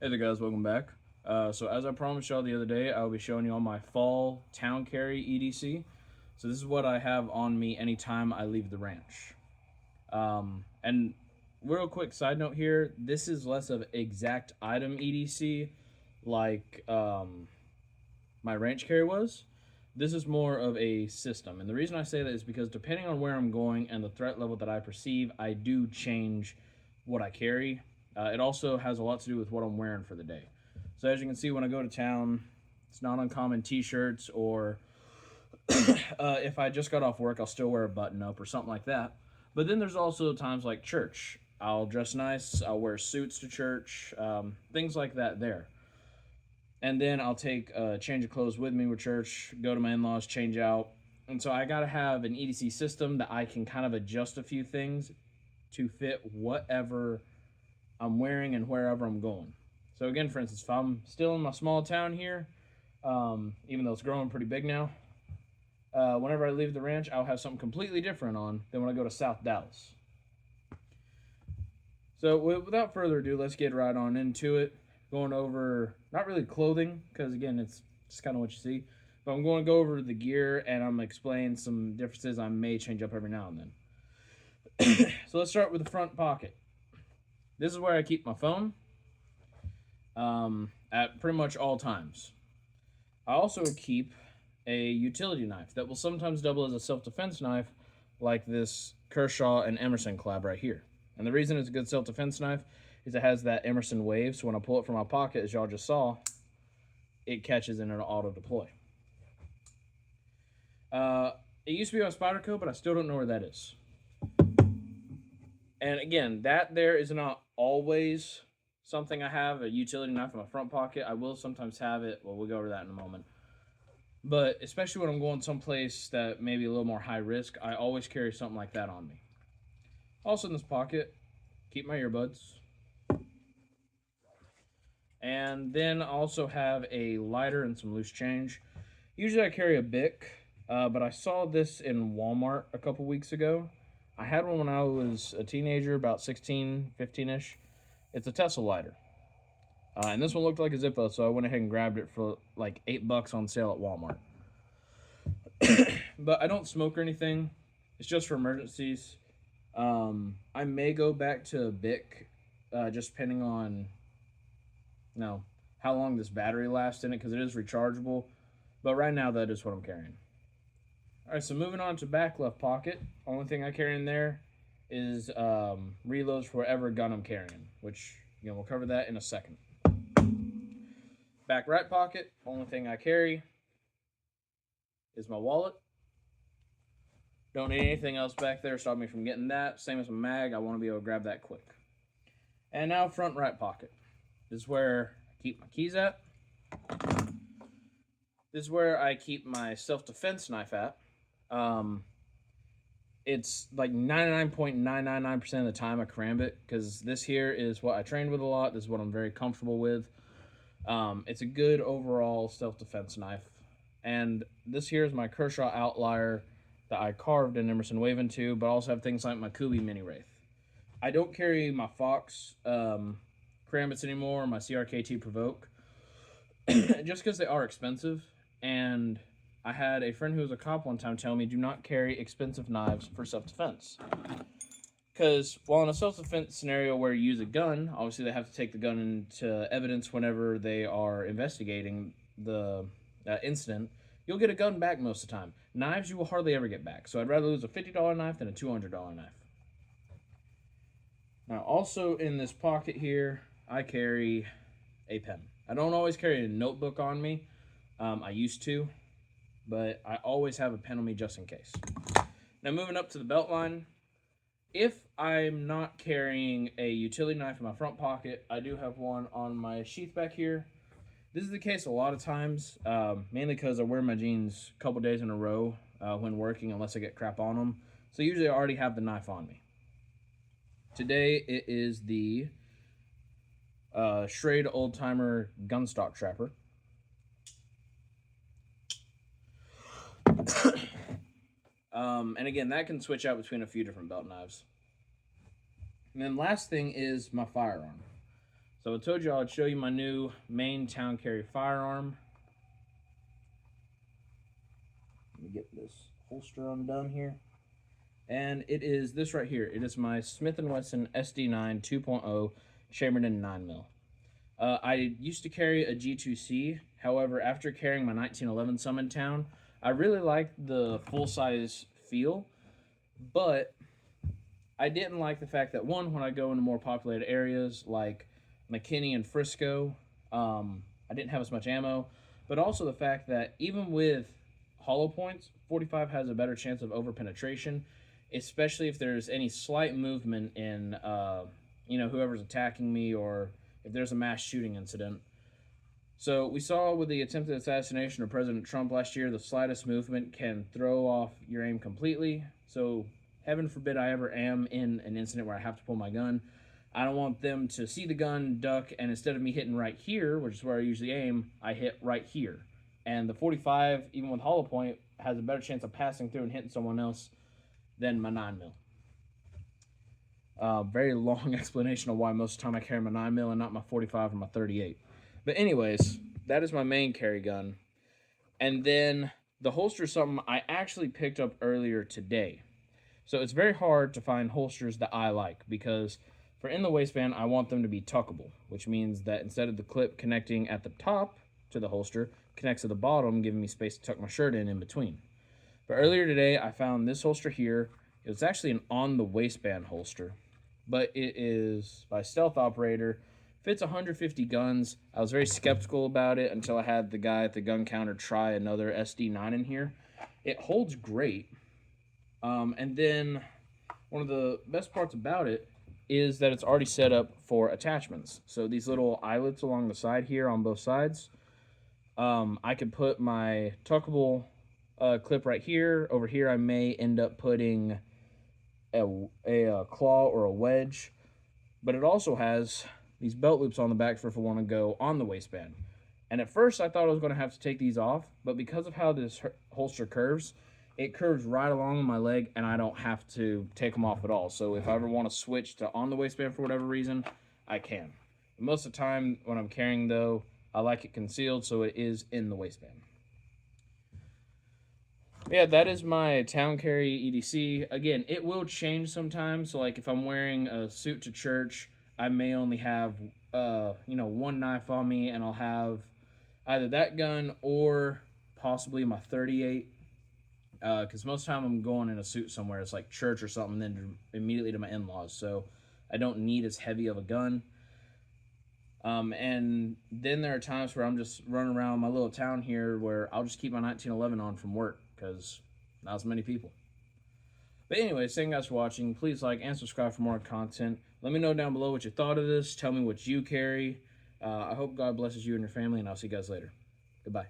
Hey there guys, welcome back. So as I promised y'all the other day, I'll be showing you all my fall town carry EDC. So this is what I have on me anytime I leave the ranch. And real quick side note here, this is less of exact item EDC like my ranch carry was. This is more of a system. And the reason I say that is because depending on where I'm going and the threat level that I perceive, I do change what I carry. It also has a lot to do with what I'm wearing for the day. So as you can see, when I go to town, it's not uncommon t-shirts or if I just got off work, I'll still wear a button up or something like that. But then there's also times like church. I'll dress nice. I'll wear suits to church, things like that there. And then I'll take a change of clothes with me with church, go to my in-laws, change out. And so I got to have an EDC system that I can kind of adjust a few things to fit whatever I'm wearing and wherever I'm going. So again, for instance, if I'm still in my small town here, even though it's growing pretty big now, whenever I leave the ranch, I'll have something completely different on than when I go to South Dallas. So without further ado, let's get right on into it. Going over not really clothing, because again, it's just kind of what you see. But I'm going to go over the gear and I'm going to explain some differences I may change up every now and then. So let's start with the front pocket. This is where I keep my phone at pretty much all times. I also keep a utility knife that will sometimes double as a self-defense knife, like this Kershaw and Emerson collab right here. And the reason it's a good self-defense knife is it has that Emerson wave, so when I pull it from my pocket, as y'all just saw, it catches and it'll auto-deploy. It used to be on Spyderco, but I still don't know where that is. And again, that there is not always something I have, a utility knife in my front pocket. I will sometimes have it. Well, we'll go over that in a moment. But especially when I'm going someplace that may be a little more high risk, I always carry something like that on me. Also in this pocket, keep my earbuds. And then I also have a lighter and some loose change. Usually I carry a Bic, but I saw this in Walmart a couple weeks ago. I had one when I was a teenager, about 16, 15-ish. It's a Tesla lighter. And this one looked like a Zippo, so I went ahead and grabbed it for like $8 on sale at Walmart. But I don't smoke or anything. It's just for emergencies. I may go back to a Bic, just depending on, how long this battery lasts in it, because it is rechargeable. But right now, that is what I'm carrying. All right, so moving on to back left pocket. Only thing I carry in there is reloads for whatever gun I'm carrying, which we'll cover that in a second. Back right pocket. Only thing I carry is my wallet. Don't need anything else back there. Stop me from getting that. Same as my mag. I want to be able to grab that quick. And now front right pocket. This is where I keep my keys at. This is where I keep my self-defense knife at. It's like 99.999% of the time I cram it, because this here is what I trained with a lot. This is what I'm very comfortable with. It's a good overall self-defense knife. And this here is my Kershaw Outlier that I carved an Emerson Wave into, but I also have things like my Kubi Mini Wraith. I don't carry my Fox Karambits anymore, or my CRKT Provoke, just because they are expensive. And I had a friend who was a cop one time tell me, do not carry expensive knives for self-defense. Because while in a self-defense scenario where you use a gun, obviously they have to take the gun into evidence whenever they are investigating the incident, you'll get a gun back most of the time. Knives you will hardly ever get back. So I'd rather lose a $50 knife than a $200 knife. Now also in this pocket here, I carry a pen. I don't always carry a notebook on me. I used to, but I always have a pen on me just in case. Now moving up to the belt line, if I'm not carrying a utility knife in my front pocket, I do have one on my sheath back here. This is the case a lot of times, mainly because I wear my jeans a couple days in a row when working, unless I get crap on them. So usually I already have the knife on me. Today it is the Schrade Old Timer Gunstock Trapper. And again, that can switch out between a few different belt knives. And then last thing is my firearm. So I told you I'd show you my new main town carry firearm. Let me get this holster undone here. And it is this right here. It is my Smith & Wesson SD9 2.0 chambered in 9mm. I used to carry a G2C. However, after carrying my 1911 some in town, I really liked the full-size feel, but I didn't like the fact that, one, when I go into more populated areas like McKinney and Frisco, I didn't have as much ammo, but also the fact that even with hollow points, 45 has a better chance of over-penetration, especially if there's any slight movement in, whoever's attacking me, or if there's a mass shooting incident. So we saw with the attempted assassination of President Trump last year, the slightest movement can throw off your aim completely. So heaven forbid I ever am in an incident where I have to pull my gun. I don't want them to see the gun, duck, and instead of me hitting right here, which is where I usually aim, I hit right here. And the 45, even with hollow point, has a better chance of passing through and hitting someone else than my 9mm. Very long explanation of why most of the time I carry my 9mm and not my 45 or my 38. But anyways, that is my main carry gun. And then the holster is something I actually picked up earlier today. So it's very hard to find holsters that I like, because for in the waistband, I want them to be tuckable, which means that instead of the clip connecting at the top to the holster, it connects to the bottom, giving me space to tuck my shirt in between. But earlier today, I found this holster here. It was actually an on-the-waistband holster, but it is by Stealth Operator. Fits 150 guns. I was very skeptical about it until I had the guy at the gun counter try another SD9 in here. It holds great. And then one of the best parts about it is that it's already set up for attachments. So these little eyelets along the side here on both sides, I could put my tuckable clip right here. Over here I may end up putting a claw or a wedge, but it also has these belt loops on the back for if I want to go on the waistband. And at first I thought I was going to have to take these off, but because of how this holster curves, it curves right along my leg and I don't have to take them off at all. So if I ever want to switch to on the waistband for whatever reason, I can. Most of the time when I'm carrying, though, I like it concealed, so it is in the waistband. Yeah, that is my town carry EDC. Again, it will change sometimes. So like if I'm wearing a suit to church, I may only have one knife on me, and I'll have either that gun or possibly my 38. Because most of the time I'm going in a suit somewhere, it's like church or something, then immediately to my in-laws. So I don't need as heavy of a gun. And then there are times where I'm just running around my little town here where I'll just keep my 1911 on from work, because not as many people. But anyways, thank you guys for watching. Please like and subscribe for more content. Let me know down below what you thought of this. Tell me what you carry. I hope God blesses you and your family, and I'll see you guys later. Goodbye.